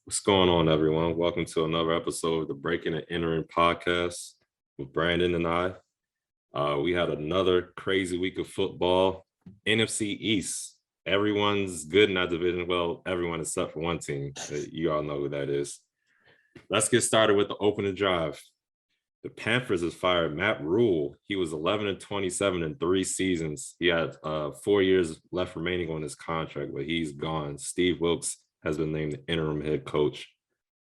What's going on, everyone? Welcome to another episode of the Breaking and Entering podcast with Brandon and I. We had another crazy week of football. NFC East. Everyone's good in that division. Well, everyone except for one team. You all know who that is. Let's get started with the opening drive. The Panthers has fired Matt Rule. He was 11-27 in 3 seasons. He had 4 years left remaining on his contract, but he's gone. Steve Wilkes has been named the interim head coach.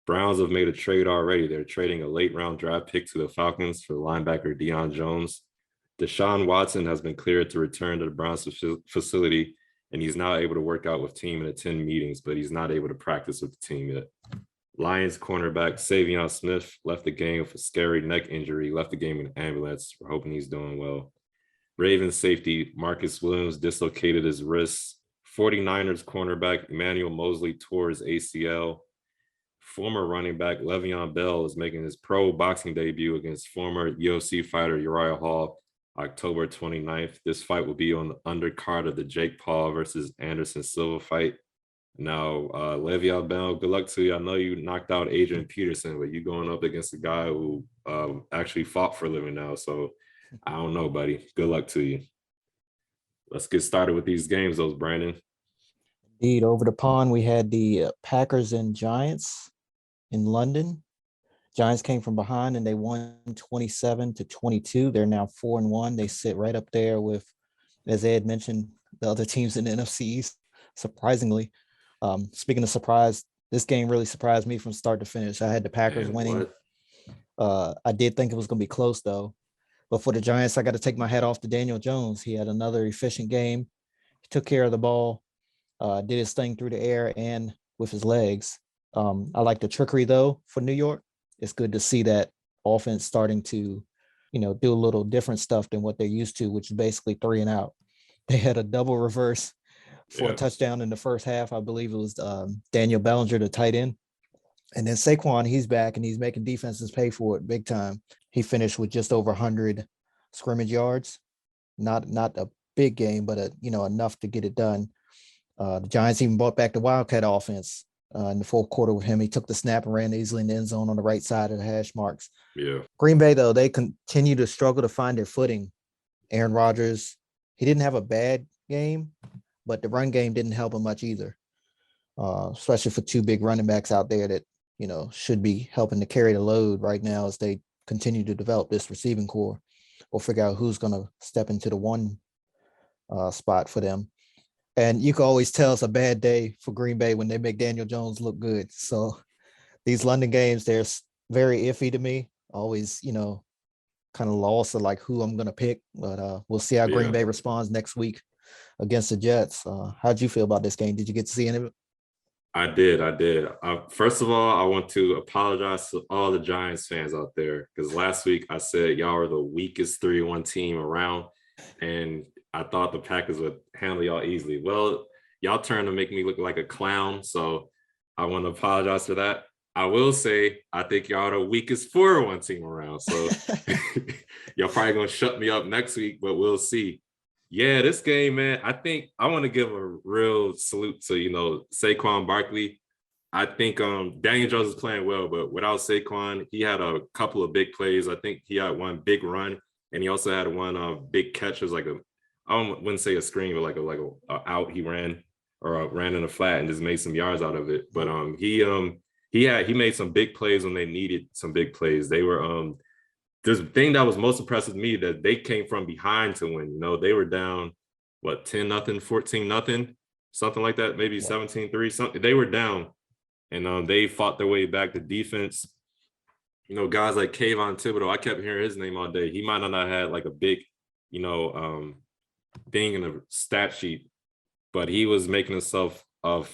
Browns have made a trade already. They're trading a late round draft pick to the Falcons for linebacker Deion Jones. Deshaun Watson has been cleared to return to the Browns facility, and he's now able to work out with team and attend meetings, but he's not able to practice with the team yet. Lions cornerback Savion Smith left the game with a scary neck injury, left the game in an ambulance. We're hoping he's doing well. Ravens safety Marcus Williams dislocated his wrist. 49ers cornerback Emmanuel Mosley tore his ACL. Former running back Le'Veon Bell is making his pro boxing debut against former UFC fighter Uriah Hall October 29th. This fight will be on the undercard of the Jake Paul versus Anderson Silva fight. Now, Le'Veon Bell, good luck to you. I know you knocked out Adrian Peterson, but you're going up against a guy who actually fought for a living now. So I don't know, buddy. Good luck to you. Let's get started with these games, though, Brandon. Indeed, over the pond, we had the Packers and Giants in London. Giants came from behind and they won 27-22. They're now 4-1. They sit right up there with, as Ed mentioned, the other teams in the NFC East, surprisingly. Speaking of surprise, this game really surprised me from start to finish. I had the Packers winning. I did think it was going to be close, though. But for the Giants, I got to take my hat off to Daniel Jones. He had another efficient game. He took care of the ball, did his thing through the air and with his legs. I like the trickery, though, for New York. It's good to see that offense starting to, do a little different stuff than what they're used to, which is basically 3 and out. They had a double reverse for a touchdown in the first half. I believe it was Daniel Bellinger, the tight end. And then Saquon, he's back and he's making defenses pay for it big time. He finished with just over 100 scrimmage yards. Not a big game, but enough to get it done. The Giants even brought back the Wildcat offense in the fourth quarter with him. He took the snap and ran easily in the end zone on the right side of the hash marks. Yeah. Green Bay, though, they continue to struggle to find their footing. Aaron Rodgers, he didn't have a bad game, but the run game didn't help him much either, especially for 2 big running backs out there that, should be helping to carry the load right now as they continue to develop this receiving core or figure out who's going to step into the one spot for them. And you can always tell it's a bad day for Green Bay when they make Daniel Jones look good. So these London games, they're very iffy to me. Always, kind of lost of like who I'm going to pick. But we'll see how Green Bay responds next week against the Jets. How'd you feel about this game? Did you get to see any of it? I did. First of all, I want to apologize to all the Giants fans out there because last week I said y'all are the weakest 3-1 team around, and I thought the Packers would handle y'all easily. Well, y'all turned to make me look like a clown, so I want to apologize for that. I will say I think y'all are the weakest 4-1 team around, so y'all probably gonna shut me up next week, but we'll see. Yeah, this game, man, I think I want to give a real salute to, Saquon Barkley. I think Daniel Jones is playing well, but without Saquon, he had a couple of big plays. I think he had one big run, and he also had one big catch. It was like I wouldn't say a screen, but like a out he ran or ran in a flat and just made some yards out of it. But he made some big plays when they needed some big plays. They were the thing that was most impressive to me that they came from behind to win. They were down, 10-0, 14-0, something like that, maybe 17-3, something. They were down, and they fought their way back. The defense, guys like Kayvon Thibodeau, I kept hearing his name all day. He might not have had like a big, thing in the stat sheet, but he was making himself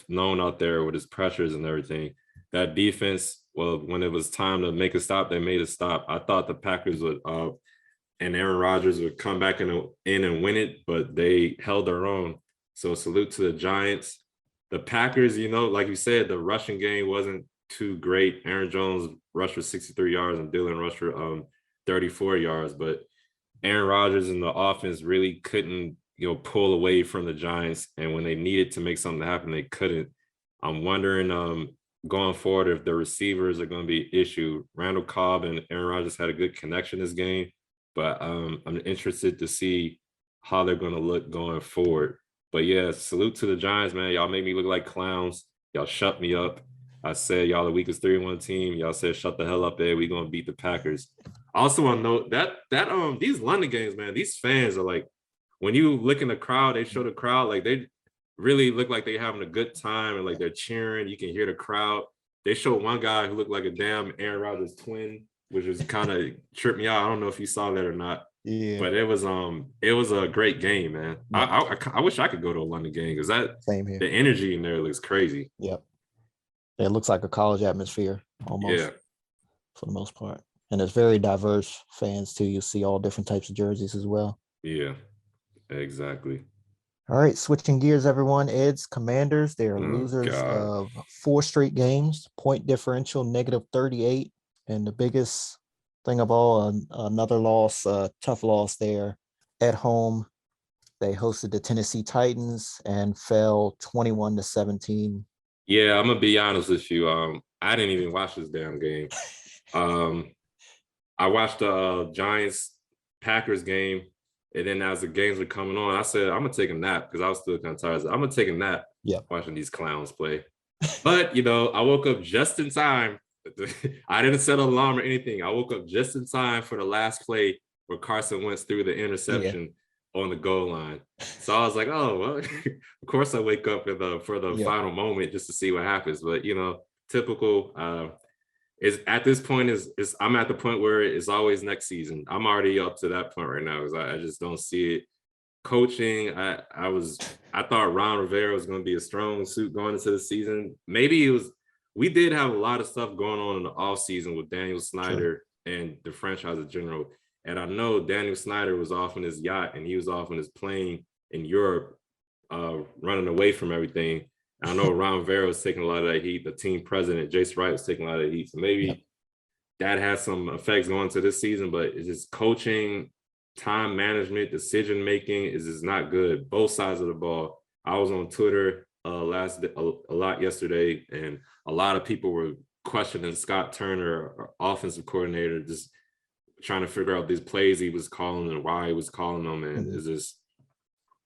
known out there with his pressures and everything. That defense, well, when it was time to make a stop, they made a stop. I thought the Packers would and Aaron Rodgers would come back in and win it, but they held their own. So salute to the Giants. The Packers, like you said, the rushing game wasn't too great. Aaron Jones rushed for 63 yards and Dylan rushed for 34 yards, but Aaron Rodgers and the offense really couldn't, pull away from the Giants. And when they needed to make something happen, they couldn't. I'm wondering going forward if the receivers are going to be an issue. Randall Cobb and Aaron Rodgers had a good connection this game, but I'm interested to see how they're going to look going forward. But yeah, salute to the Giants, man. Y'all made me look like clowns. Y'all shut me up. I said y'all the weakest 3-1 team. Y'all said shut the hell up there. We gonna beat the Packers. I also want to note that these London games, man, these fans are like, when you look in the crowd, they show the crowd like they really look like they're having a good time and like they're cheering. You can hear the crowd. They show one guy who looked like a damn Aaron Rodgers twin, which was kind of tripped me out. I don't know if you saw that or not. Yeah. But it was a great game, man. Yeah. I wish I could go to a London game because Same here. the energy in there looks crazy. Yep. It looks like a college atmosphere almost. Yeah. For the most part. And it's very diverse fans too. You see all different types of jerseys as well. Yeah, exactly. All right, switching gears, everyone. Ed's Commanders, they are losers of 4 straight games, point differential -38. And the biggest thing of all, another loss, tough loss there at home. They hosted the Tennessee Titans and fell 21-17. Yeah, I'm gonna be honest with you. I didn't even watch this damn game. I watched the Giants Packers game, and then as the games were coming on, I said I'm gonna take a nap because I was still kind of tired. I'm gonna take a nap watching these clowns play. But I woke up just in time. I didn't set an alarm or anything. I woke up just in time for the last play where Carson Wentz threw the interception on the goal line. So I was like, oh, well, of course I wake up for the final moment just to see what happens. But, typical. Is at this point is I'm at the point where it's always next season. I'm already up to that point right now because I just don't see it. Coaching, I thought Ron Rivera was going to be a strong suit going into the season. Maybe it was. We did have a lot of stuff going on in the offseason with Daniel Snyder and the franchise in general. And I know Daniel Snyder was off on his yacht and he was off on his plane in Europe, running away from everything. I know Ron Rivera was taking a lot of that heat. The team president, Jason Wright, was taking a lot of heat. So maybe that has some effects going to this season, but it's just coaching, time management, decision-making is just not good. Both sides of the ball. I was on Twitter a lot yesterday, and a lot of people were questioning Scott Turner, our offensive coordinator, just trying to figure out these plays he was calling and why he was calling them. And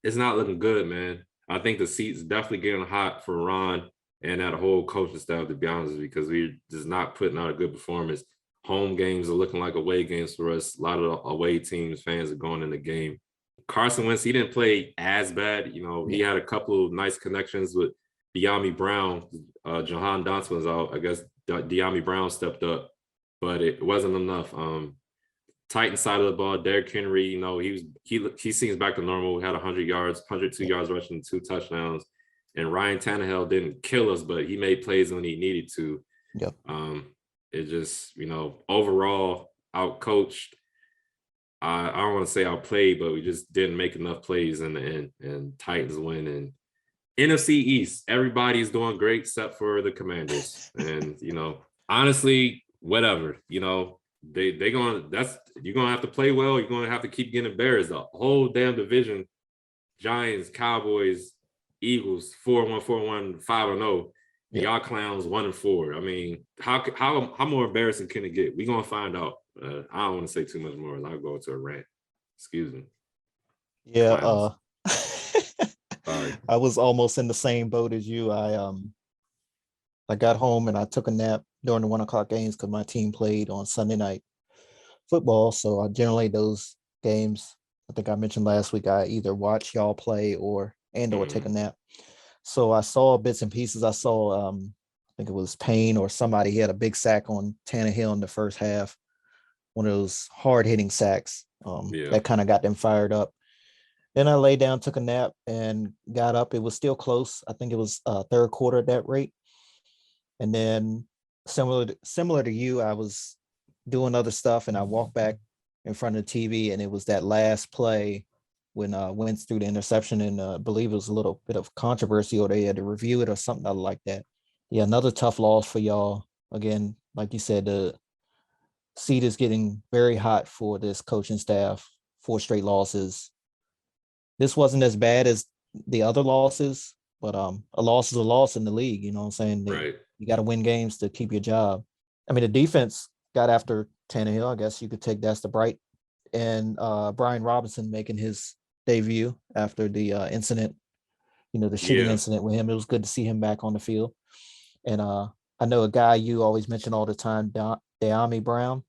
it's not looking good, man. I think the seat's definitely getting hot for Ron and that whole coaching staff, to be honest, because we're just not putting out a good performance. Home games are looking like away games for us. A lot of away teams, fans are going in the game. Carson Wentz, he didn't play as bad. He had a couple of nice connections with De'Ami Brown. Jahan Dotson was out. I guess De'Ami Brown stepped up, but it wasn't enough. Titan side of the ball, Derrick Henry, he seems back to normal. We had 100 yards, 102 yards rushing, 2 touchdowns. And Ryan Tannehill didn't kill us, but he made plays when he needed to. Yep. It just, overall out-coached. I don't want to say outplayed, but we just didn't make enough plays in the end. And Titans win. And NFC East, everybody's doing great except for the Commanders. And, honestly, whatever, you're gonna have to play well. You're gonna have to keep getting embarrassed. The whole damn division, Giants, Cowboys, Eagles, 4-1, 4-1, 5-0. Y'all clowns 1-4. I mean, how more embarrassing can it get? We're gonna find out. I don't want to say too much more. I'll go to a rant. Excuse me. Yeah. I was almost in the same boat as you. I got home and I took a nap during the 1:00 games because my team played on Sunday night football. So I generally those games, I think I mentioned last week, I either watch y'all play or take a nap. So I saw bits and pieces. I saw, I think it was Payne or somebody, he had a big sack on Tannehill in the first half. One of those hard hitting sacks that kind of got them fired up. Then I lay down, took a nap, and got up. It was still close. I think it was third quarter at that rate. And then similar to you, I was doing other stuff, and I walked back in front of the TV, and it was that last play when Wentz threw the interception, and I believe it was a little bit of controversy, or they had to review it or something like that. Yeah, another tough loss for y'all. Again, like you said, the seat is getting very hot for this coaching staff. 4 straight losses. This wasn't as bad as the other losses, but a loss is a loss in the league. You know what I'm saying? Right. You got to win games to keep your job. I mean, the defense got after Tannehill. I guess you could take that's the bright. And Brian Robinson making his debut after the incident, the shooting Yeah. incident with him. It was good to see him back on the field. And I know a guy you always mention all the time, De'Ami Brown.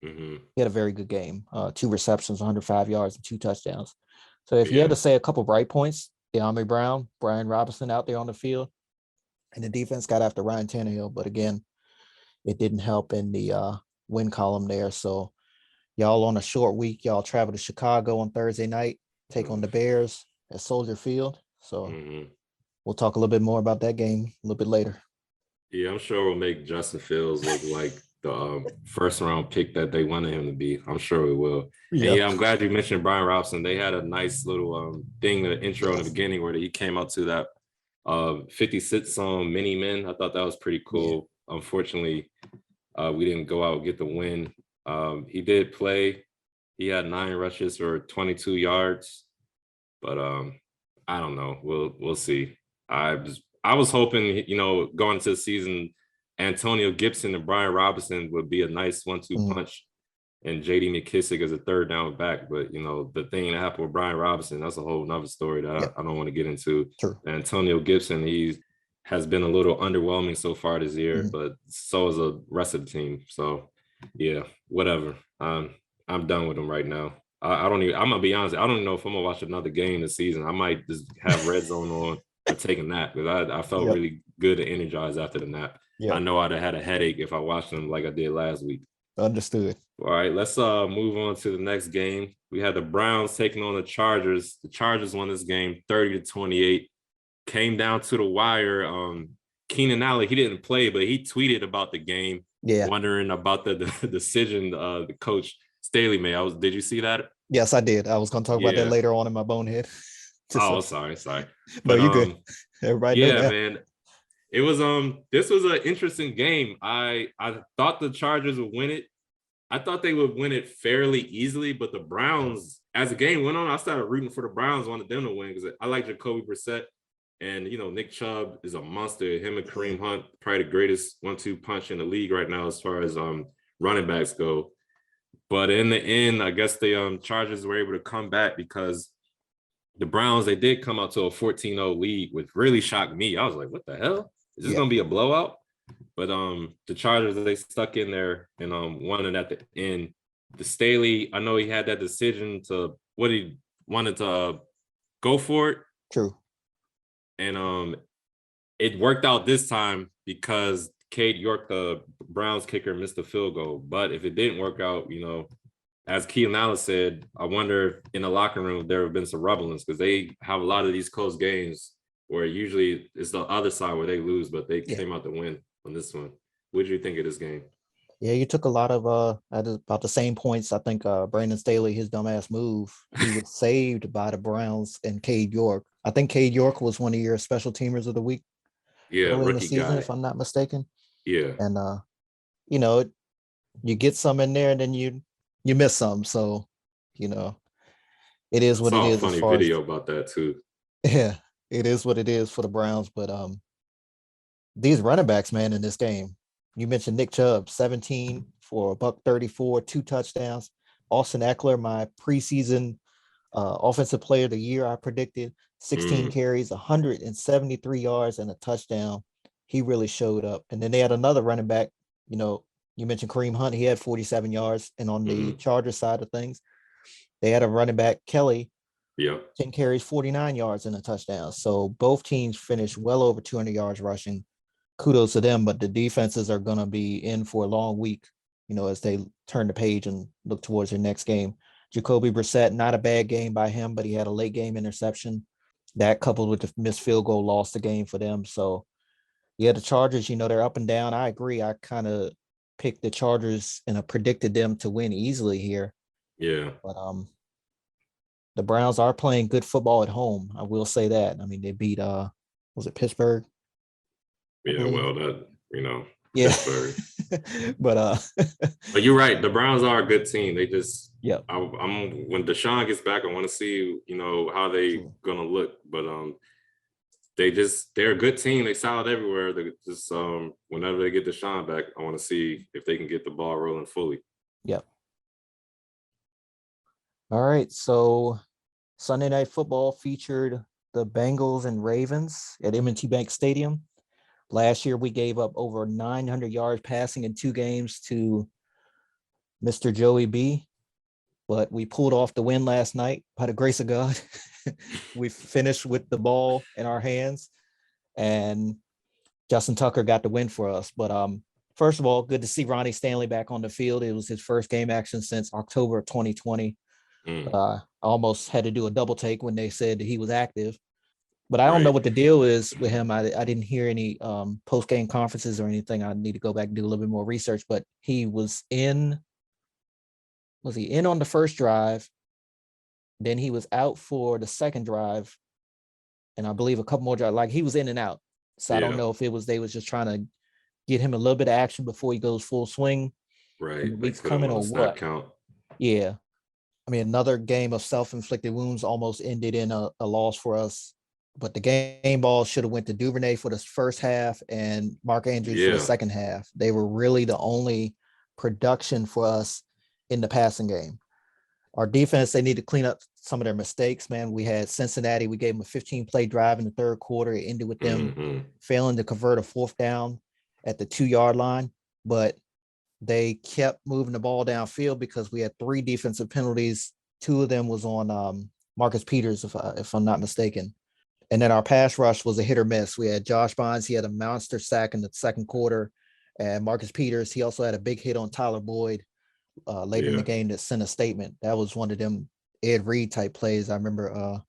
Hmm. He had a very good game. 2 receptions, 105 yards, and 2 touchdowns. So if you had Yeah. to say a couple bright points, De'Ami Brown, Brian Robinson out there on the field, and the defense got after Ryan Tannehill. But again, it didn't help in the win column there. So y'all on a short week, y'all travel to Chicago on Thursday night, take on the Bears at Soldier Field. So Hmm. we'll talk a little bit more about that game a little bit later. Yeah, I'm sure we'll make Justin Fields look like the first round pick that they wanted him to be. I'm sure we will. And yeah, I'm glad you mentioned Brian Robinson. They had a nice little thing, the intro in the beginning where he came out to that 56 song Mini Men. I thought that was pretty cool. Yeah. Unfortunately, we didn't go out and get the win. He did play. He had 9 rushes for 22 yards, but I don't know. We'll see. I was hoping, going into the season, Antonio Gibson and Brian Robinson would be a nice 1-2 punch, and J.D. McKissick as a third down back. But the thing that happened with Brian Robinson, that's a whole nother story that I don't want to get into. True. Antonio Gibson, he has been a little underwhelming so far this year, but so is the rest of the team. So yeah, whatever. I'm done with him right now. I don't even. I'm gonna be honest. I don't even know if I'm gonna watch another game this season. I might just have Red Zone on or take a nap because I felt really good and energized after the nap. I know I'd have had a headache if I watched them like I did last week. Understood. All right, let's move on to the next game. We had the Browns taking on the Chargers. The Chargers won this game 30-28. Came down to the wire. Keenan Allen, he didn't play, but he tweeted about the game, wondering about the decision the coach Staley made. Did you see that? Yes, I did. I was going to talk about that later on in my bonehead. Sorry. No, you good. Everybody know that. Man. It was this was an interesting game. I thought the Chargers would win it. I thought they would win it fairly easily, but the Browns, as the game went on, I started rooting for the Browns, wanted them to win because I like Jacoby Brissett. And, Nick Chubb is a monster. Him and Kareem Hunt, probably the greatest 1-2 punch in the league right now as far as running backs go. But in the end, I guess the Chargers were able to come back because the Browns, they did come out to a 14-0 lead, which really shocked me. I was like, what the hell? Is this going to be a blowout? But the Chargers, they stuck in there and won it at the end. The Staley, I know he had that decision to what he wanted to go for it. True. And it worked out this time because Cade York, the Browns kicker, missed the field goal. But if it didn't work out, as Keelan Allen said, I wonder in the locker room if there have been some rumblings because they have a lot of these close games where usually it's the other side where they lose, but they came out to win on this one. What did you think of this game? Yeah, you took a lot of about the same points. I think Brandon Staley, his dumbass move, he was saved by the Browns and Cade York. I think Cade York was one of your special teamers of the week. Yeah, early rookie in the season, guy, if I'm not mistaken. Yeah. And you get some in there and then you miss some. So, it is what it is. I saw a funny video about that too. Yeah, it is what it is for the Browns. But these running backs, man, in this game, you mentioned Nick Chubb, 17 for $134, 2 touchdowns. Austin Eckler, my preseason offensive player of the year, I predicted 16 carries, 173 yards, and a touchdown. He really showed up. And then they had another running back. You mentioned Kareem Hunt. He had 47 yards. And on the Chargers side of things, they had a running back, Kelly, 10 carries, 49 yards, and a touchdown. So both teams finished well over 200 yards rushing. Kudos to them, but the defenses are going to be in for a long week, as they turn the page and look towards their next game. Jacoby Brissett, not a bad game by him, but he had a late game interception. That coupled with the missed field goal lost the game for them. So, yeah, the Chargers, they're up and down. I agree. I kind of picked the Chargers and I predicted them to win easily here. Yeah. But the Browns are playing good football at home. I will say that. I mean, they beat was it Pittsburgh? Yeah, well, yeah. Pittsburgh. but you're right. The Browns are a good team. They just I'm when Deshaun gets back, I want to see how they gonna look. But they're a good team. They solid everywhere. They just whenever they get Deshaun back, I want to see if they can get the ball rolling fully. Yep. All right. So Sunday Night Football featured the Bengals and Ravens at M&T Bank Stadium. Last year, we gave up over 900 yards passing in 2 games to Mr. Joey B, but we pulled off the win last night by the grace of God. We finished with the ball in our hands, and Justin Tucker got the win for us. But first of all, good to see Ronnie Stanley back on the field. It was his first game action since October of 2020. I almost had to do a double take when they said that he was active, but I don't know what the deal is with him. I didn't hear any post-game conferences or anything. I need to go back and do a little bit more research, but he was he in on the first drive? Then he was out for the second drive, and I believe a couple more drives. Like, he was in and out. So I don't know if they was just trying to get him a little bit of action before he goes full swing. Right. The week's coming or what? Count. Yeah. I mean, another game of self-inflicted wounds almost ended in a loss for us. But the game ball should have went to Duvernay for the first half and Mark Andrews for the second half. They were really the only production for us in the passing game. Our defense, they need to clean up some of their mistakes, man. We had Cincinnati. We gave them a 15-play drive in the third quarter. It ended with them failing to convert a 4th down at the 2-yard line. But they kept moving the ball downfield because we had 3 defensive penalties. 2 of them was on Marcus Peters, if I'm not mistaken. And then our pass rush was a hit or miss. We had Josh Bynes. He had a monster sack in the second quarter. And Marcus Peters, he also had a big hit on Tyler Boyd later in the game that sent a statement. That was one of them Ed Reed type plays. I remember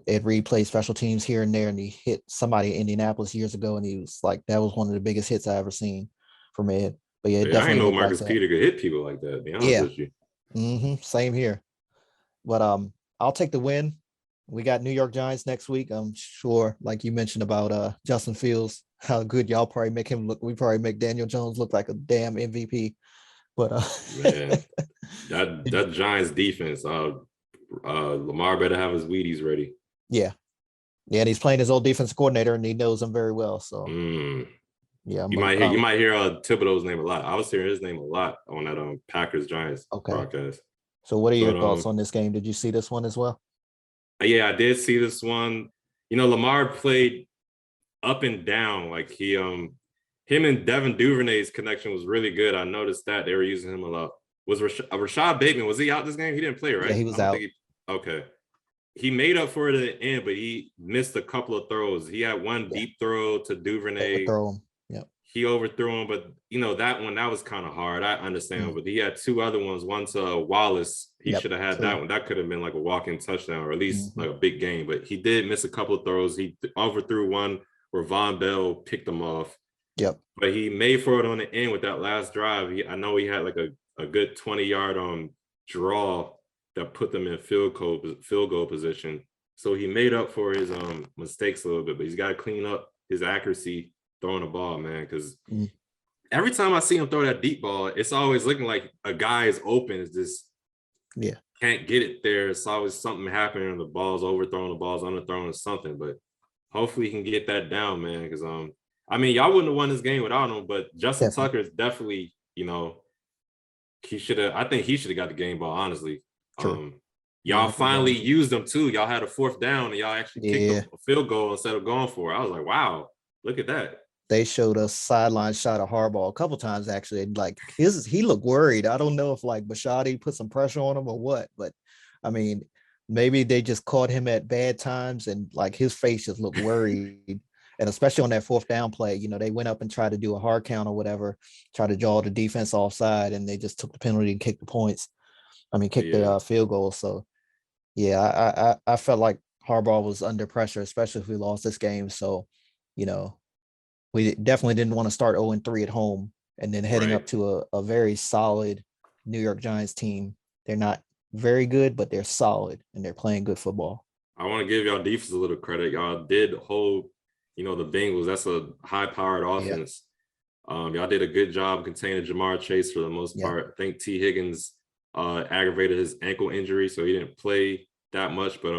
Ed Reed played special teams here and there, and he hit somebody in Indianapolis years ago, and he was like, that was one of the biggest hits I ever seen from Ed. But yeah, definitely. I didn't know Marcus Peters could hit people like that, to be honest with you. Same here. But I'll take the win. We got New York Giants next week. I'm sure, like you mentioned about Justin Fields, how good y'all probably make him look. We probably make Daniel Jones look like a damn MVP. But man, that Giants defense, Lamar better have his Wheaties ready. Yeah, and he's playing his old defense coordinator, and he knows him very well. So yeah, you might hear Thibodeau's name a lot. I was hearing his name a lot on that Packers Giants broadcast. So what are your thoughts on this game? Did you see this one as well? Yeah, I did see this one. You know, Lamar played up and down. Like him and Devin Duvernay's connection was really good. I noticed that they were using him a lot. Was Rashad Bateman, was he out this game? He didn't play, right? Yeah, he was out. Okay. He made up for it at the end, but he missed a couple of throws. He had one deep throw to Duvernay. Overthrow him. Yep. He overthrew him, but that one, that was kind of hard. I understand, but he had 2 other ones. One to Wallace. He should have had that one. That could have been like a walk-in touchdown, or at least like a big game. But he did miss a couple of throws. He overthrew one where Von Bell picked him off. Yep. But he made for it on the end with that last drive. I know he had like a good 20-yard draw that put them in field goal position. So he made up for his mistakes a little bit, but he's got to clean up his accuracy throwing the ball, man, because every time I see him throw that deep ball, it's always looking like a guy is open. It's just can't get it there. It's always something happening. The ball's overthrown, the ball's underthrown, or something. But hopefully he can get that down, man, because I mean, y'all wouldn't have won this game without him, but Justin Tucker is definitely, he should have. I think he should have got the game ball, honestly. Y'all finally used them too. Y'all had a 4th down, and y'all actually kicked a field goal instead of going for it. I was like, wow, look at that. They showed us sideline shot of Harbaugh a couple times, actually. And like he looked worried. I don't know if like Bisciotti put some pressure on him or what, but I mean, maybe they just caught him at bad times, and like his face just looked worried. And especially on that 4th down play, they went up and tried to do a hard count or whatever, try to draw the defense offside, and they just took the penalty and kicked the points. Kicked the field goal. So yeah, I felt like Harbaugh was under pressure, especially if we lost this game. So, we definitely didn't want to start 0-3 at home and then heading up to a very solid New York Giants team. They're not very good, but they're solid and they're playing good football. I want to give y'all defense a little credit. Y'all did hold, the Bengals. That's a high-powered offense. Y'all did a good job containing Jamar Chase for the most part. I think T. Higgins aggravated his ankle injury, so he didn't play that much. But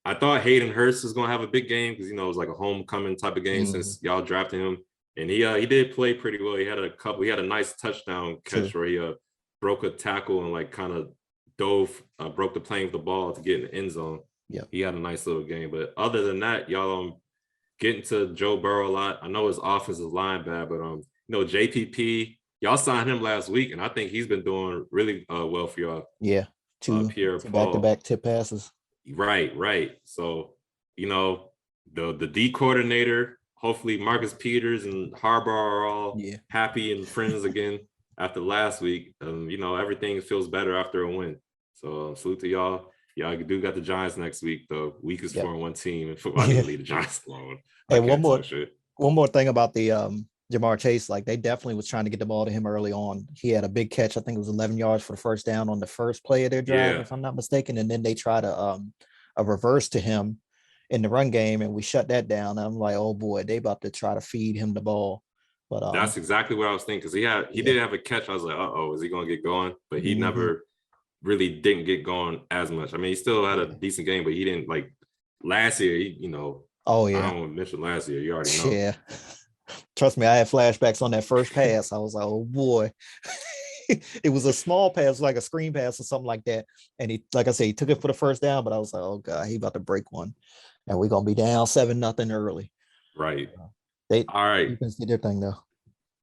I thought Hayden Hurst was gonna have a big game because it was like a homecoming type of game since y'all drafted him, and he did play pretty well. He had a nice touchdown catch True. where he broke a tackle and like kind of broke the plane with the ball to get in the end zone. Yeah. He had a nice little game, but other than that, y'all getting to Joe Burrow a lot. I know his offensive line bad, but JPP, y'all signed him last week, and I think he's been doing really well for y'all. Yeah. Two Pierre back-to-back tip passes. Right. So, the D coordinator, hopefully Marcus Peters and Harbaugh are all happy and friends again after last week. Everything feels better after a win. So salute to y'all. Y'all do got the Giants next week, the weakest 4-1 team in football. I need to leave the Giants alone. And one more thing about the Jamar Chase, like they definitely was trying to get the ball to him early on. He had a big catch. I think it was 11 yards for the first down on the first play of their drive, if I'm not mistaken. And then they try to a reverse to him in the run game, and we shut that down. I'm like, oh boy, they about to try to feed him the ball. But that's exactly what I was thinking, because he did have a catch. I was like, is he gonna get going? But he never really didn't get going as much. I mean, he still had a decent game, but he didn't like last year. Oh yeah, I don't want to mention last year. You already know. Yeah. Trust me, I had flashbacks on that first pass. I was like, oh boy. It was a small pass, like a screen pass or something like that. And he, like I said, he took it for the first down, but I was like, oh God, he about to break one. And we're gonna be down 7-0 early. Right. All right. You can see their thing though.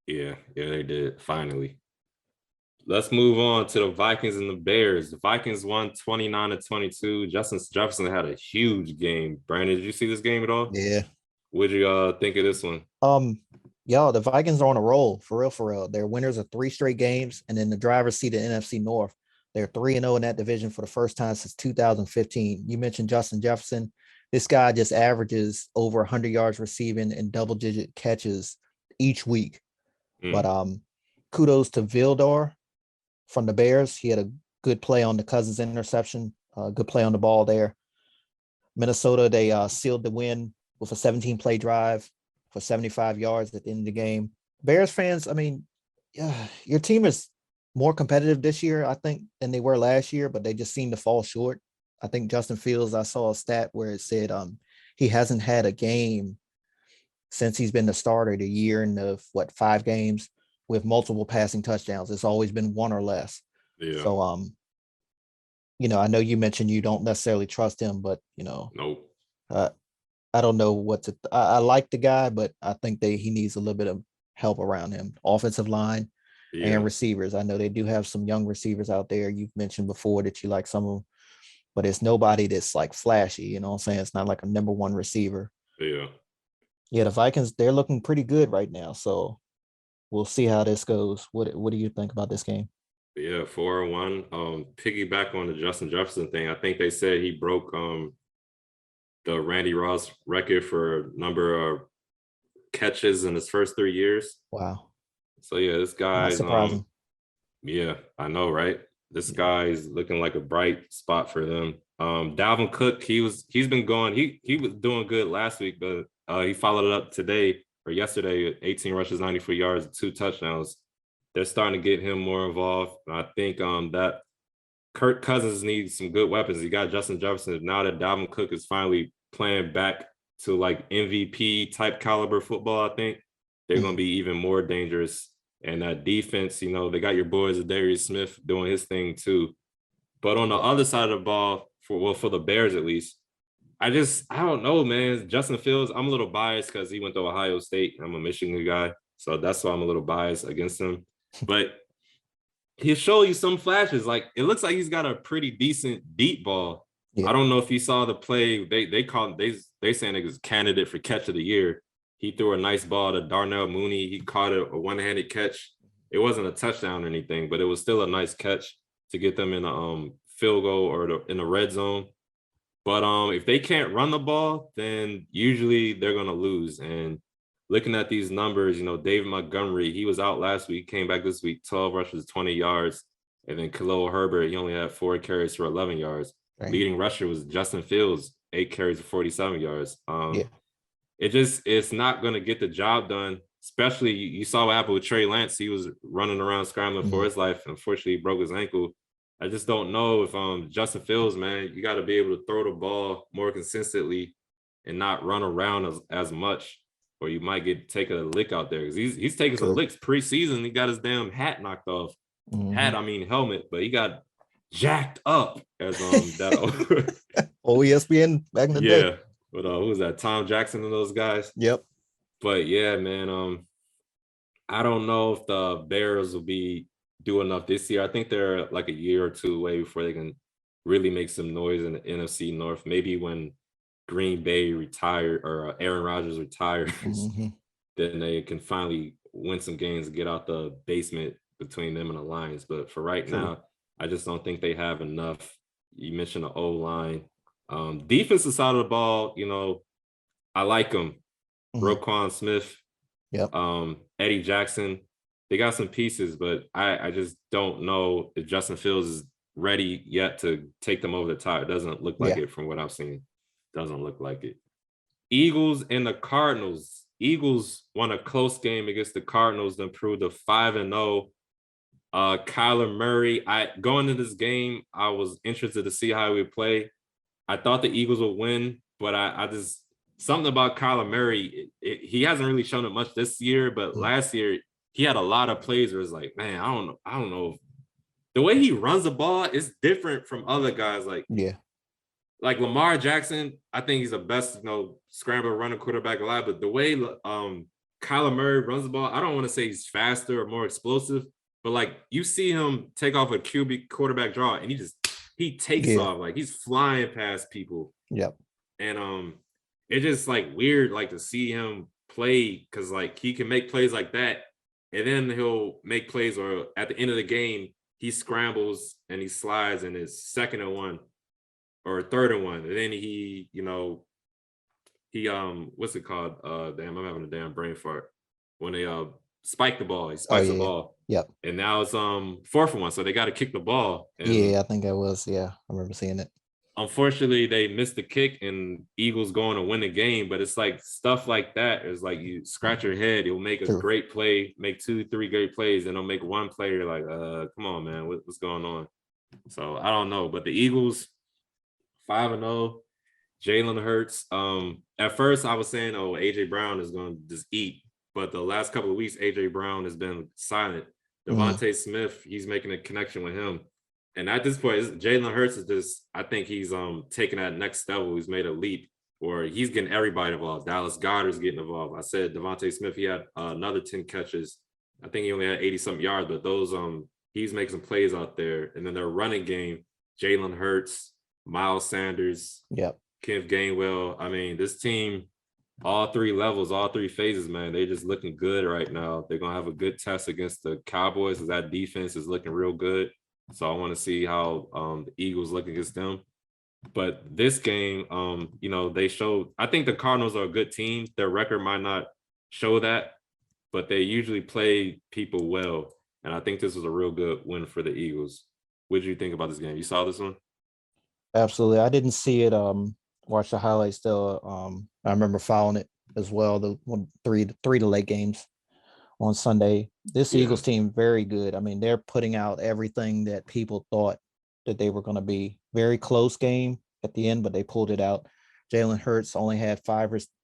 Yeah, they did finally. Let's move on to the Vikings and the Bears. The Vikings won 29-22. Justin Jefferson had a huge game. Brandon, did you see this game at all? Yeah. What'd you think of this one? The Vikings are on a roll, for real. They're winners of 3 straight games, and in the driver's seat of NFC North. They're 3-0 in that division for the first time since 2015. You mentioned Justin Jefferson. This guy just averages over 100 yards receiving and double-digit catches each week. But kudos to Vildor from the Bears. He had a good play on the Cousins interception, good play on the ball there. Minnesota, they sealed the win with a 17-play drive for 75 yards at the end of the game. Bears fans, I mean, your team is more competitive this year, I think, than they were last year, but they just seem to fall short. I think Justin Fields, I saw a stat where it said he hasn't had a game since he's been the starter the year in the 5 games with multiple passing touchdowns. It's always been 1 or less. Yeah. So I know you mentioned you don't necessarily trust him, but nope. I don't know what to. I like the guy, but I think he needs a little bit of help around him, offensive line and receivers. I know they do have some young receivers out there. You've mentioned before that you like some of them, but it's nobody that's like flashy. You know what I'm saying? It's not like a number 1 receiver. Yeah. Yeah, the Vikings, they're looking pretty good right now. So we'll see how this goes. What do you think about this game? Yeah, 4-1. Piggyback on the Justin Jefferson thing. I think they said he broke the Randy Ross record for number of catches in his first 3 years. Wow. So yeah, this guy's surprising. Yeah, I know, right? This guy's looking like a bright spot for them. Dalvin Cook, he's been going. He was doing good last week, but he followed it up today or yesterday, 18 rushes, 94 yards, 2 touchdowns. They're starting to get him more involved. I think that Kirk Cousins needs some good weapons. He got Justin Jefferson. Now that Dalvin Cook is finally playing back to like MVP type caliber football, I think they're going to be even more dangerous. And that defense, they got your boys, Darius Smith, doing his thing too. But on the other side of the ball, for the Bears at least, I don't know, man. Justin Fields, I'm a little biased because he went to Ohio State. I'm a Michigan guy, so that's why I'm a little biased against him. But he'll show you some flashes. Like, it looks like he's got a pretty decent deep ball. Yeah. I don't know if you saw the play. They saying it was candidate for catch of the year. He threw a nice ball to Darnell Mooney. He caught a one-handed catch. It wasn't a touchdown or anything, but it was still a nice catch to get them in a field goal or in the red zone. But if they can't run the ball, then usually they're going to lose. And looking at these numbers, David Montgomery, he was out last week, came back this week, 12 rushes, 20 yards. And then Khalil Herbert, he only had 4 carries for 11 yards. Right. Leading rusher was Justin Fields, 8 carries for 47 yards. It's not going to get the job done, especially you saw what happened with Trey Lance. He was running around scrambling for his life. Unfortunately, he broke his ankle. I just don't know if Justin Fields, man, you got to be able to throw the ball more consistently and not run around as much, or you might get taking a lick out there because he's taking some True. licks preseason. He got his damn hat knocked off. Mhm. Helmet, but he got jacked up as that. Oh, ESPN back in the day. Yeah, but who was that? Tom Jackson and those guys. Yep. But yeah, man, I don't know if the Bears will be do enough this year. I think they're like a year or two away before they can really make some noise in the NFC North. Maybe when Green Bay retired or Aaron Rodgers retires, Mhm. then they can finally win some games and get out the basement between them and the Lions. But for right True. now, I just don't think they have enough. You mentioned the O line, defensive side of the ball. I like them. Mhm. Roquan Smith, Yep. Eddie Jackson. They got some pieces, but I just don't know if Justin Fields is ready yet to take them over the top. It doesn't look like Yeah. it from what I've seen. Doesn't look like it. Eagles and the Cardinals. Eagles won a close game against the Cardinals to improve to 5-0. Kyler Murray. Going into this game, I was interested to see how he would play. I thought the Eagles would win, but I just something about Kyler Murray. He hasn't really shown it much this year, but Mhm. last year he had a lot of plays where it's like, man, I don't know. The way he runs the ball is different from other guys. Yeah. Like Lamar Jackson, I think he's the best, scrambler running quarterback alive. But the way Kyler Murray runs the ball, I don't want to say he's faster or more explosive, but like you see him take off a QB quarterback draw and he takes Yeah. off like he's flying past people. Yep. And it's just like weird, like to see him play because like he can make plays like that, and then he'll make plays or at the end of the game he scrambles and he slides and it's 2nd and 1 or 3rd and 1, and then he what's it called? Damn, I'm having a damn brain fart. When they spike the ball, he Oh spikes the yeah. ball, Yep. and now it's 4th and 1, so they got to kick the ball. And Yeah, I think I was. Yeah, I remember seeing it. unfortunately, they missed the kick and Eagles going to win the game. But it's like stuff like that is like you scratch your head. You'll make a True. great play, make 2, 3 great plays, and they'll make one player like, come on, man, what's going on? So I don't know. But the Eagles, 5-0, Jalen Hurts. At first I was saying, oh, AJ Brown is going to just eat. But the last couple of weeks, AJ Brown has been silent. Mhm. Devontae Smith, he's making a connection with him. And at this point, Jalen Hurts is just, I think he's taking that next level. He's made a leap, or he's getting everybody involved. Dallas Goedert's getting involved. I said Devontae Smith, he had another 10 catches. I think he only had 80-something yards, but those he's making some plays out there. And then their running game, Jalen Hurts, Miles Sanders, Yep. Kenneth Gainwell. I mean, this team, all 3 levels, all 3 phases, man, they just looking good right now. They're gonna have a good test against the Cowboys because that defense is looking real good. So I want to see how the Eagles look against them. But this game, they showed. I think the Cardinals are a good team. Their record might not show that, but they usually play people well. And I think this was a real good win for the Eagles. What did you think about this game? You saw this one? Absolutely. I didn't see it. Watch the highlights still. I remember following it as well. The three to late games on Sunday. This Yeah. Eagles team, very good. I mean, they're putting out everything that people thought that they were going to be. Very close game at the end, but they pulled it out. Jalen Hurts only had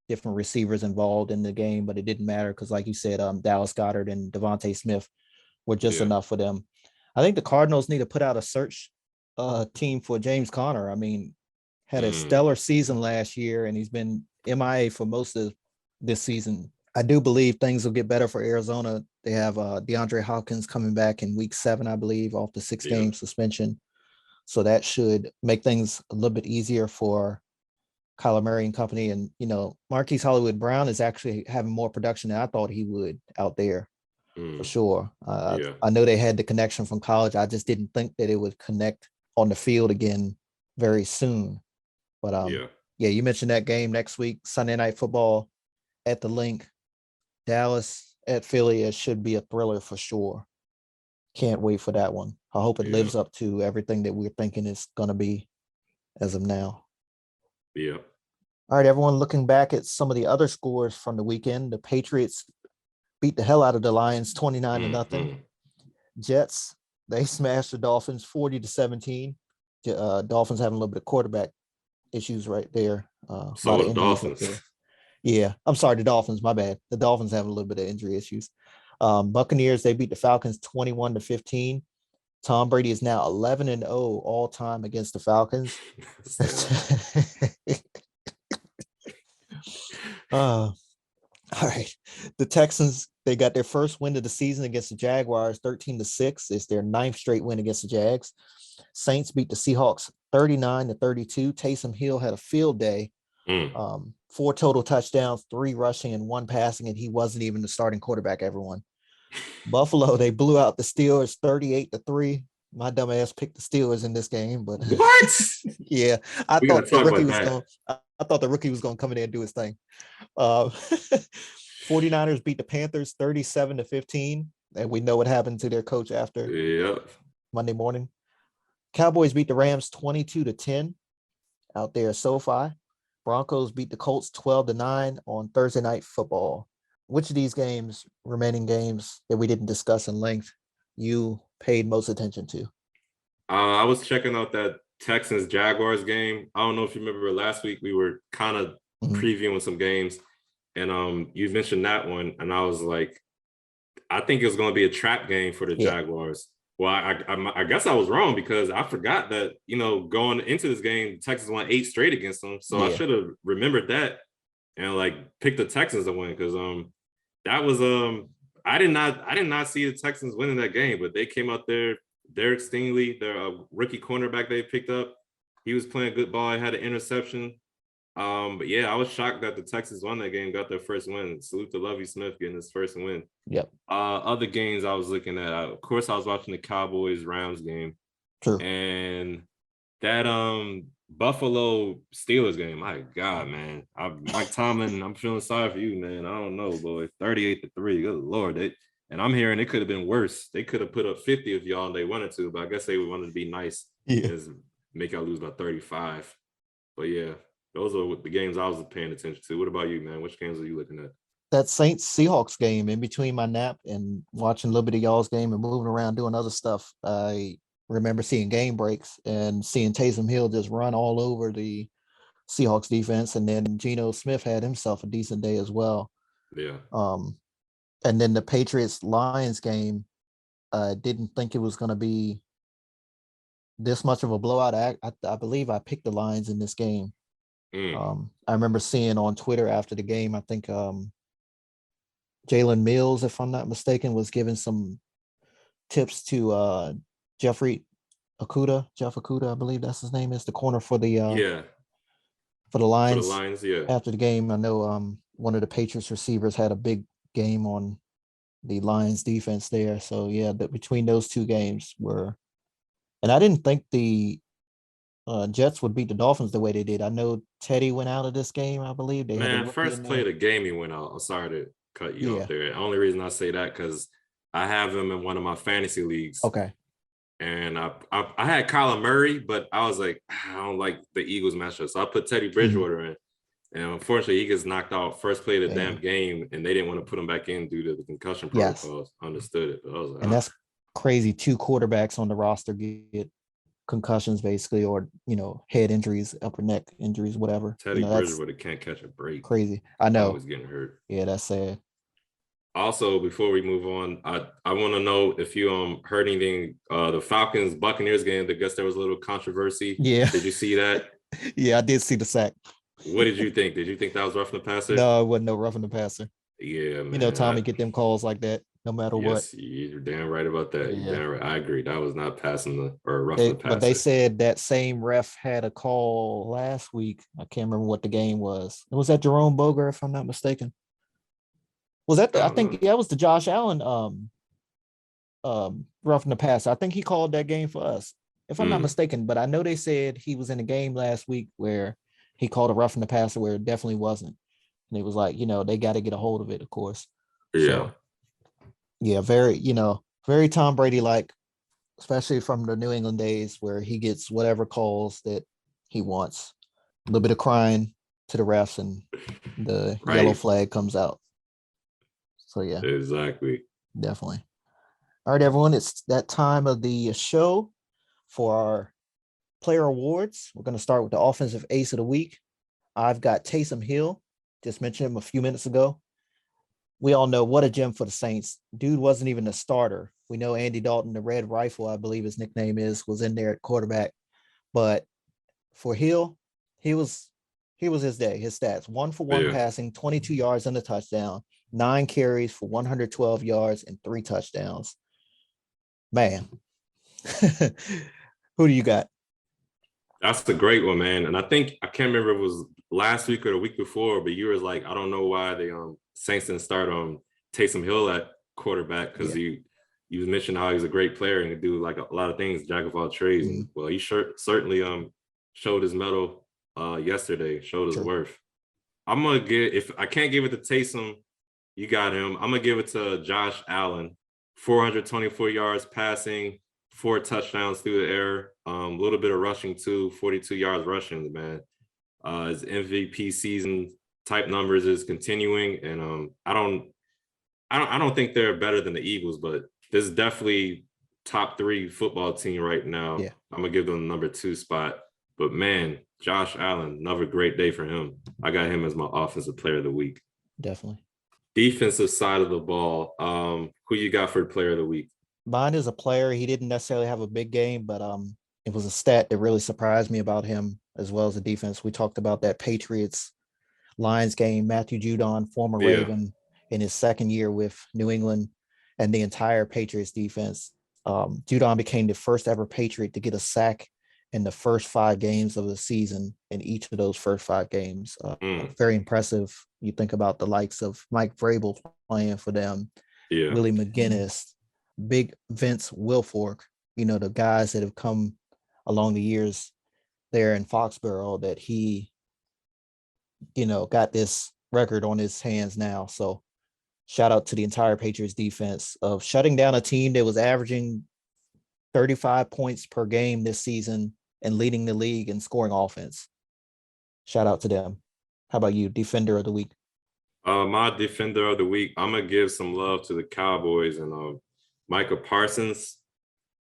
different receivers involved in the game, but it didn't matter because, like you said, Dallas Goedert and Devontae Smith were just Yeah. enough for them. I think the Cardinals need to put out a search team for James Conner. I mean, had a stellar season last year, and he's been MIA for most of this season. I do believe things will get better for Arizona. They have DeAndre Hopkins coming back in week 7, I believe, off the 6-game suspension. So that should make things a little bit easier for Kyler Murray and company. And, Marquise Hollywood Brown is actually having more production than I thought he would out there for sure. Yeah. I know they had the connection from college. I just didn't think that it would connect on the field again very soon. But yeah, you mentioned that game next week, Sunday Night Football at the Link, Dallas at Philly. It should be a thriller for sure. Can't wait for that one. I hope it lives up to everything that we're thinking it's going to be as of now. Yeah. All right, everyone, looking back at some of the other scores from the weekend, the Patriots beat the hell out of the Lions 29-0. Jets they smashed the Dolphins 40-17. Dolphins having a little bit of quarterback issues right there. A So lot of the injuries up Dolphins. there. Yeah, I'm sorry, the Dolphins. My bad. The Dolphins having a little bit of injury issues. Buccaneers, they beat the Falcons 21-15. Tom Brady is now 11-0 all time against the Falcons. All right. The Texans, they got their first win of the season against the Jaguars 13-6. It's their ninth straight win against the Jags. Saints beat the Seahawks 39-32. Taysom Hill had a field day. 4 total touchdowns, 3 rushing and 1 passing, and he wasn't even the starting quarterback, everyone. Buffalo, they blew out the Steelers 38-3. My dumb ass picked the Steelers in this game, but what? Yeah, I We gotta thought the talk rookie about was that. going. I thought the rookie was going to come in there and do his thing. 49ers beat the Panthers 37-15, and we know what happened to their coach after Yep. Monday morning. Cowboys beat the Rams 22-10 out there at SoFi. Broncos beat the Colts 12-9 on Thursday Night Football. Which of these games, remaining games that we didn't discuss in length, you paid most attention to? I was checking out that Texans Jaguars game. I don't know if you remember last week, we were kind of previewing some games, and you mentioned that one, and I was like, I think it was going to be a trap game for the Jaguars. Well, I guess I was wrong, because I forgot that, going into this game, Texas won 8 straight against them. So I should have remembered that and like picked the Texans to win, because that was I did not see the Texans winning that game, but they came out there. Derek Stingley, their rookie cornerback they picked up, he was playing good ball. He had an interception. But yeah, I was shocked that the Texans won that game, got their first win. Salute to Lovie Smith getting his first win. Yep. Other games I was looking at, of course, I was watching the Cowboys-Rams game. True. And that Buffalo Steelers game, my God, man. Mike Tomlin, I'm feeling sorry for you, man. I don't know, boy. 38-3. Good Lord. And I'm hearing it could have been worse. They could have put up 50 if y'all they wanted to, but I guess they wanted to be nice and make y'all lose by 35. But yeah, those are the games I was paying attention to. What about you, man? Which games are you looking at? That Saints-Seahawks game, in between my nap and watching a little bit of y'all's game and moving around doing other stuff, I remember seeing game breaks and seeing Taysom Hill just run all over the Seahawks defense. And then Geno Smith had himself a decent day as well. Yeah. And then the Patriots-Lions game, I didn't think it was going to be this much of a blowout. I believe I picked the Lions in this game. I remember seeing on Twitter after the game, I think Jalen Mills, if I'm not mistaken, was giving some tips to Jeff Okudah, I believe that's his name, is the corner for the Lions. For the Lions, yeah. After the game, I know one of the Patriots receivers had a big game on the Lions defense there. So yeah, between those two games and I didn't think the Jets would beat the Dolphins the way they did. I know Teddy went out of this game, I believe. They had first play of the game he went out. I'm sorry to cut you off there. The only reason I say that because I have him in one of my fantasy leagues. Okay. And I had Kyler Murray, but I was like, I don't like the Eagles matchup. So I put Teddy Bridgewater in. And unfortunately, he gets knocked out first play of the damn game, and they didn't want to put him back in due to the concussion protocols. Understood it. But I was like, and that's crazy. 2 quarterbacks on the roster get concussions, basically, or head injuries, upper neck injuries, whatever. Teddy Bridgewater can't catch a break. Crazy. I know. Always getting hurt. Yeah, that's sad. Also, before we move on, I want to know if you heard anything, the Falcons Buccaneers game. I guess there was a little controversy. Yeah. Did you see that? Yeah, I did see the sack. What did you think? Did you think that was roughing the passer? No, it wasn't no roughing the passer. Yeah, man. Tommy get them calls like that no matter what. Yes, you're damn right about that. You're damn right. I agree. That was not passing or roughing the passer. But they said that same ref had a call last week. I can't remember what the game was. Was that Jerome Boger, if I'm not mistaken? Was that I think that was the Josh Allen roughing the passer. I think he called that game for us, if I'm not mistaken. But I know they said he was in a game last week where he called a roughing the passer where it definitely wasn't. And it was like, they got to get a hold of it, of course. Yeah. So, yeah, very, very Tom Brady like, especially from the New England days where he gets whatever calls that he wants. A little bit of crying to the refs and the yellow flag comes out. So yeah. Exactly. Definitely. All right, everyone, it's that time of the show for our player awards. We're going to start with the offensive ace of the week. I've got Taysom Hill. Just mentioned him a few minutes ago. We all know what a gem for the Saints. Dude wasn't even a starter. We know Andy Dalton, the Red Rifle, I believe his nickname is, was in there at quarterback. But for Hill, he was his day, his stats. 1 for 1 Yeah. passing, 22 yards and a touchdown, 9 carries for 112 yards and 3 touchdowns. Man. Who do you got? That's a great one, man. And I think I can't remember if it was last week or the week before, but you was like, I don't know why the Saints didn't start Taysom Hill at quarterback because you mentioned how he's a great player and could do like a lot of things, jack of all trades. And well, he certainly showed his mettle yesterday, showed his worth. I'm gonna if I can't give it to Taysom, you got him. I'm gonna give it to Josh Allen, 424 yards passing, 4 touchdowns through the air, a little bit of rushing too, 42 yards rushing, man. His MVP season type numbers is continuing, and I don't think they're better than the Eagles, but this is definitely top 3 football team right now. Yeah. I'm gonna give them the number 2 spot. But man, Josh Allen, another great day for him. I got him as my offensive player of the week. Definitely. Defensive side of the ball, who you got for the player of the week? Mine is a player. He didn't necessarily have a big game, but it was a stat that really surprised me about him as well as the defense. We talked about that Patriots Lions game. Matthew Judon, former Raven, in his second year with New England and the entire Patriots defense. Judon became the first ever Patriot to get a sack in the first 5 games of the season in each of those first 5 games. Very impressive. You think about the likes of Mike Vrabel playing for them, Willie McGinnis, Big Vince Wilfork, the guys that have come along the years there in Foxborough that he, got this record on his hands now. So shout out to the entire Patriots defense of shutting down a team that was averaging 35 points per game this season and leading the league in scoring offense. Shout out to them. How about you, defender of the week? My defender of the week, I'm gonna give some love to the Cowboys and Micah Parsons.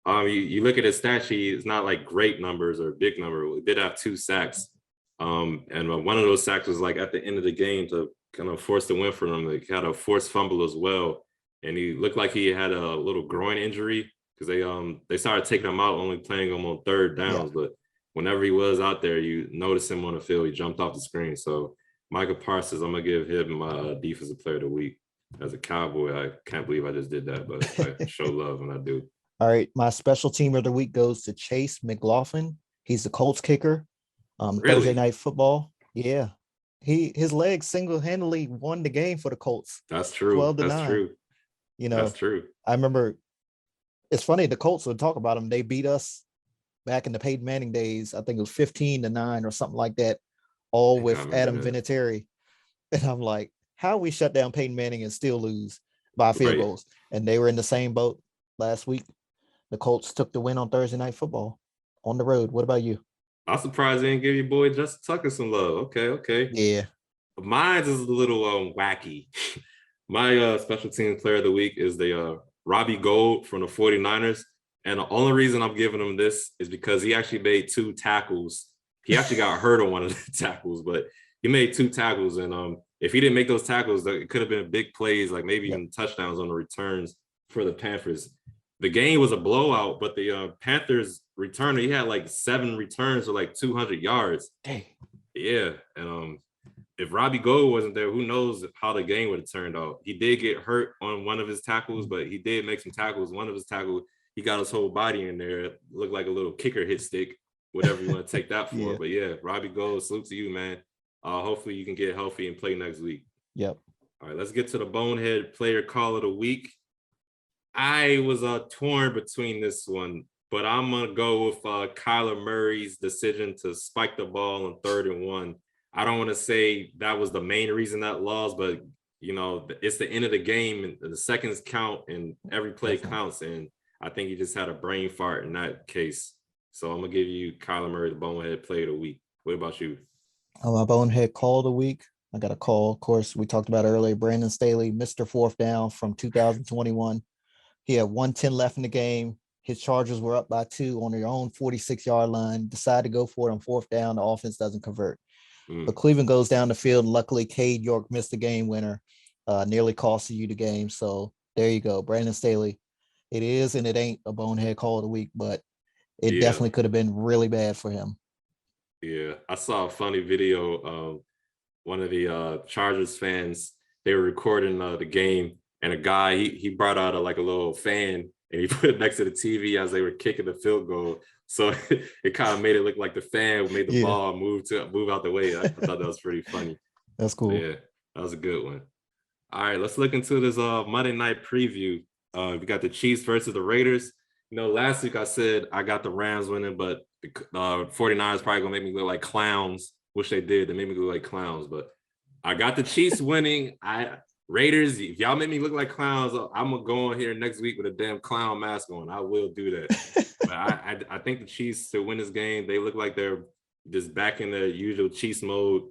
You look at his stat sheet; it's not like great numbers or big number. He did have 2 sacks, and one of those sacks was like at the end of the game to kind of force the win for them. He had a forced fumble as well, and he looked like he had a little groin injury because they started taking him out, only playing him on 3rd downs. But whenever he was out there, you notice him on the field. He jumped off the screen. So Micah Parsons, I'm gonna give him my defensive player of the week. As a Cowboy, I can't believe I just did that, but I show love when I do. All right, my special team of the week goes to Chase McLaughlin. He's the Colts kicker. Really? Thursday Night Football. Yeah, his legs single-handedly won the game for the Colts. That's true. 12-9. That's true. That's true. I remember. It's funny, the Colts would talk about them. They beat us back in the Peyton Manning days. I think it was 15-9 or something like that, all with Adam Vinatieri. And I'm like, how we shut down Peyton Manning and still lose by field goals? And they were in the same boat last week. The Colts took the win on Thursday Night Football on the road. What about you? I'm surprised they didn't give your boy Justin Tucker some love. Okay. Yeah. Mine is a little wacky. My special teams player of the week is the Robbie Gould from the 49ers. And the only reason I'm giving him this is because he actually made 2 tackles. He actually got hurt on one of the tackles, but he made 2 tackles. And if he didn't make those tackles, it could have been big plays, like maybe even touchdowns on the returns for the Panthers. The game was a blowout, but the Panthers returner, he had like 7 returns for like 200 yards. Dang. Yeah. And if Robbie Gould wasn't there, who knows how the game would have turned out. He did get hurt on one of his tackles, but he did make some tackles. One of his tackles, he got his whole body in there. It looked like a little kicker hit stick, whatever you want to take that for. But yeah, Robbie Gould, salute to you, man. Hopefully you can get healthy and play next week. Yep. All right, let's get to the bonehead player call of the week. I was torn between this one, but I'm going to go with Kyler Murray's decision to spike the ball on 3rd and 1. I don't want to say that was the main reason that lost, but, it's the end of the game and the seconds count and every play counts. And I think he just had a brain fart in that case. So I'm going to give you Kyler Murray, the bonehead player of the week. What about you? My bonehead call of the week. I got a call. Of course, we talked about earlier, Brandon Staley, Mr. 4th down from 2021. He had 110 left in the game. His Chargers were up by 2 on their own 46-yard line, decide to go for it on 4th down. The offense doesn't convert. But Cleveland goes down the field. Luckily, Cade York missed the game winner, nearly costing you the game. So there you go. Brandon Staley. It is and it ain't a bonehead call of the week, but it definitely could have been really bad for him. Yeah, I saw a funny video of one of the Chargers fans. They were recording the game, and a guy he brought out a little fan, and he put it next to the TV as they were kicking the field goal. So it kind of made it look like the fan made the ball move out the way. I thought that was pretty funny. That's cool. Yeah, that was a good one. All right, let's look into this Monday night preview. We got the Chiefs versus the Raiders. Last week I said I got the Rams winning, but the 49ers probably gonna make me look like clowns, which they did. They made me look like clowns, but I got the Chiefs winning. Raiders, if y'all make me look like clowns, I'm gonna go on here next week with a damn clown mask on. I will do that. But I think the Chiefs to win this game, they look like they're just back in the usual Chiefs mode.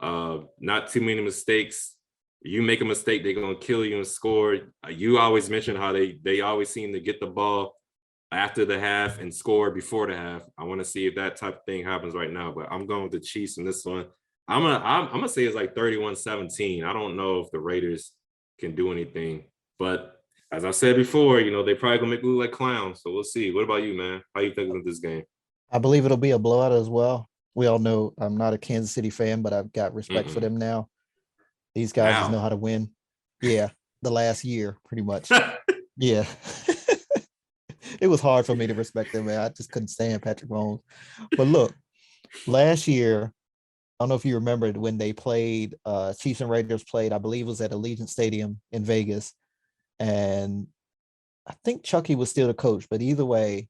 Not too many mistakes. You make a mistake, they're gonna kill you and score. You always mention how they always seem to get the ball after the half and score before the half. I want to see if that type of thing happens right now, but I'm going with the Chiefs in this one. I'm gonna say it's like 31-17. I don't know if the Raiders can do anything, but as I said before, they probably gonna make me look like clowns. So we'll see. What about you, man? How you thinking of this game? I believe it'll be a blowout as well. We all know I'm not a Kansas City fan, but I've got respect for them now. These guys just know how to win. Yeah, the last year, pretty much. Yeah. It was hard for me to respect them, man. I just couldn't stand Patrick Mahomes. But look, last year, I don't know if you remember when they played, Chiefs and Raiders played, I believe it was at Allegiant Stadium in Vegas. And I think Chucky was still the coach, but either way,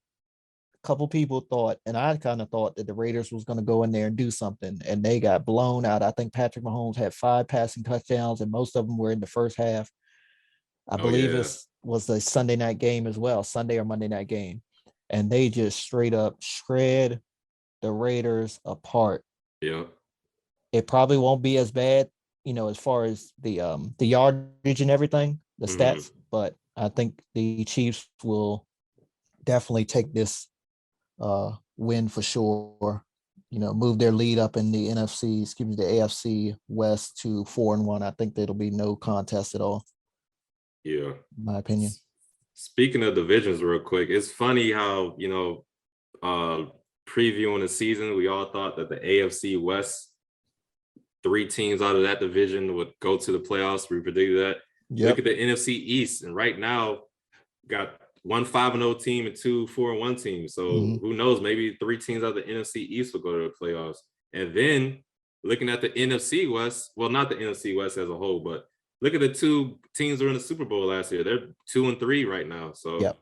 a couple people thought, and I kind of thought that the Raiders was going to go in there and do something, and they got blown out. I think Patrick Mahomes had 5 passing touchdowns, and most of them were in the first half. I believe it was the Sunday night game as well, Sunday or Monday night game. And they just straight up shred the Raiders apart. Yeah. It probably won't be as bad, as far as the yardage and everything, the stats, but I think the Chiefs will definitely take this win for sure. Move their lead up in the the AFC West to 4-1. I think there'll be no contest at all. Yeah. In my opinion. Speaking of divisions real quick, it's funny how, previewing the season, we all thought that the AFC West, 3 teams out of that division would go to the playoffs. We predicted that. Yep. Look at the NFC East, and right now got 1 5-0 team and 2 4-1 teams. So who knows? Maybe 3 teams out of the NFC East will go to the playoffs. And then looking at the NFC West, well, not the NFC West as a whole, but look at the 2 teams that were in the Super Bowl last year. They're 2-3 right now. So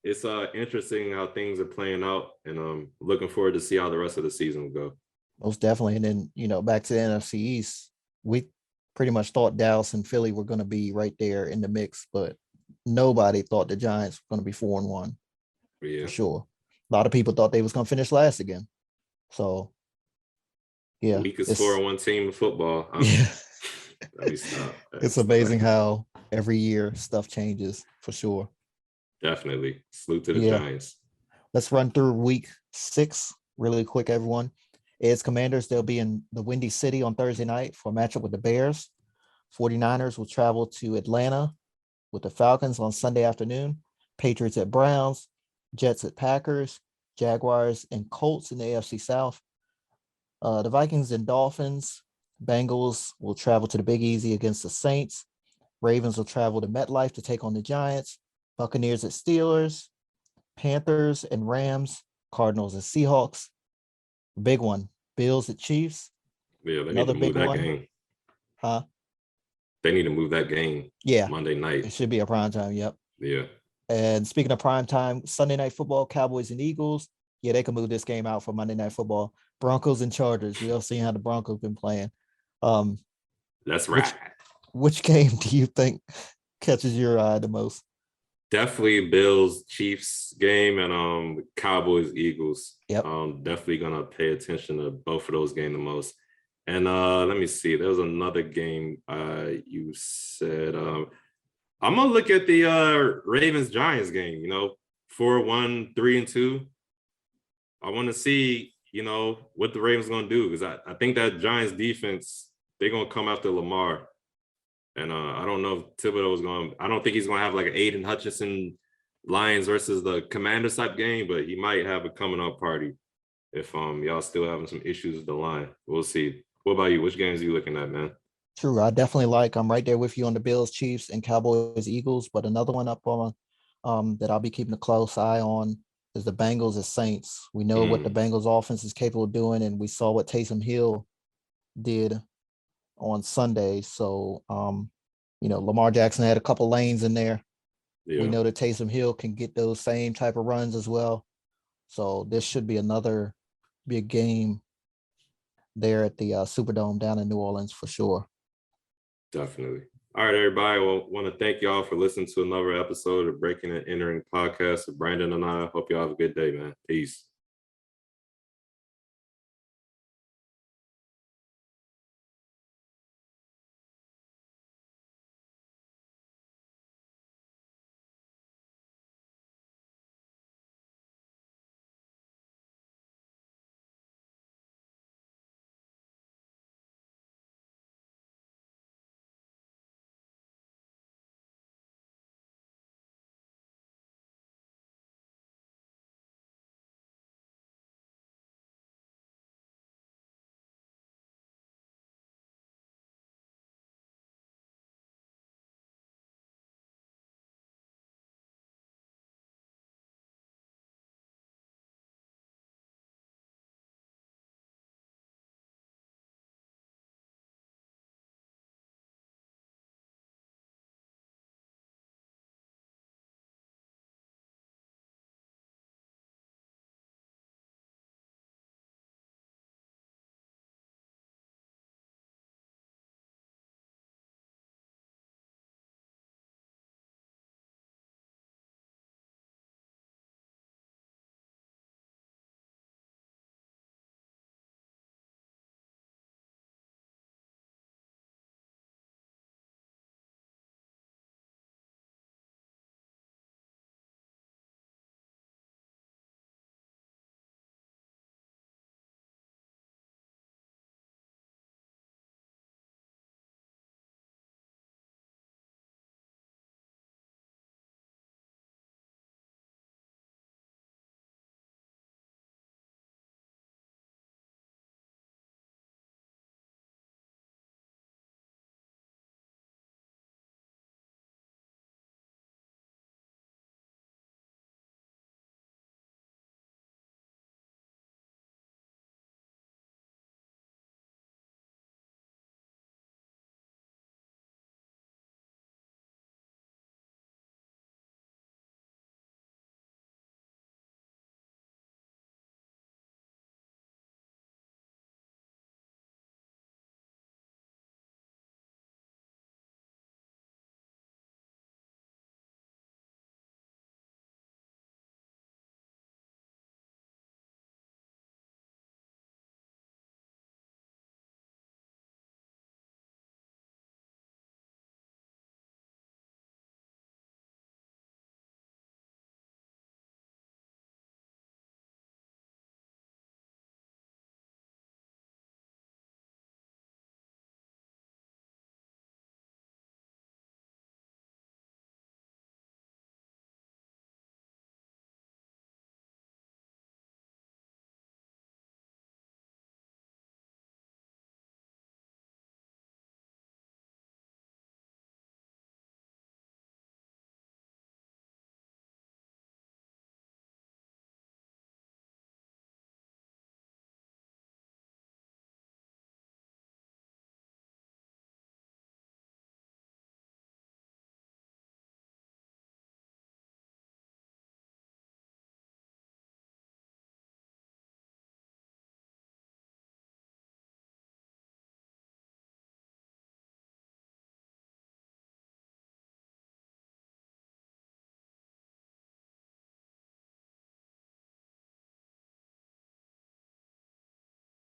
it's interesting how things are playing out, and looking forward to see how the rest of the season will go. Most definitely. And then, back to the NFC East, we pretty much thought Dallas and Philly were going to be right there in the mix, but nobody thought the Giants were going to be 4-1. Yeah. For sure. A lot of people thought they was going to finish last again. So, yeah. Weakest 4-1 team in football. It's amazing how every year stuff changes, for sure. Definitely. Salute to the Giants. Let's run through week 6 really quick, everyone. It's Commanders. They'll be in the Windy City on Thursday night for a matchup with the Bears. 49ers will travel to Atlanta with the Falcons on Sunday afternoon. Patriots at Browns. Jets at Packers. Jaguars and Colts in the AFC South. The Vikings and Dolphins. Bengals will travel to the Big Easy against the Saints. Ravens will travel to MetLife to take on the Giants. Buccaneers at Steelers. Panthers and Rams. Cardinals and Seahawks. Big one. Bills at Chiefs. Yeah, they need to move that game. Huh? They need to move that game. Yeah. Monday night. It should be a prime time. Yep. Yeah. And speaking of prime time, Sunday night football, Cowboys and Eagles. Yeah, they can move this game out for Monday night football. Broncos and Chargers. We all seen how the Broncos been playing. That's right. Which game do you think catches your eye the most? Definitely Bills Chiefs game and Cowboys Eagles. Yep. Definitely gonna pay attention to both of those games the most. And let me see. There was another game you said I'm gonna look at the Ravens Giants game, 4-1, 3-2. I want to see, what the Ravens gonna do, because I think that Giants defense, they're gonna come after Lamar. And I don't know if Thibodeau is going. I don't think he's going to have like an Aiden Hutchinson Lions versus the Commanders type game, but he might have a coming up party if y'all still having some issues with the line. We'll see. What about you? Which games are you looking at, man? True. I definitely I'm right there with you on the Bills, Chiefs, and Cowboys, Eagles. But another one up on that I'll be keeping a close eye on is the Bengals and Saints. We know what the Bengals offense is capable of doing, and we saw what Taysom Hill did on Sunday. So Lamar Jackson had a couple lanes in there. Yeah. We know that Taysom Hill can get those same type of runs as well. So this should be another big game there at the Superdome down in New Orleans for sure. Definitely. All right, everybody. Well, want to thank y'all for listening to another episode of Breaking and Entering podcast with Brandon and I. Hope y'all have a good day, man. Peace.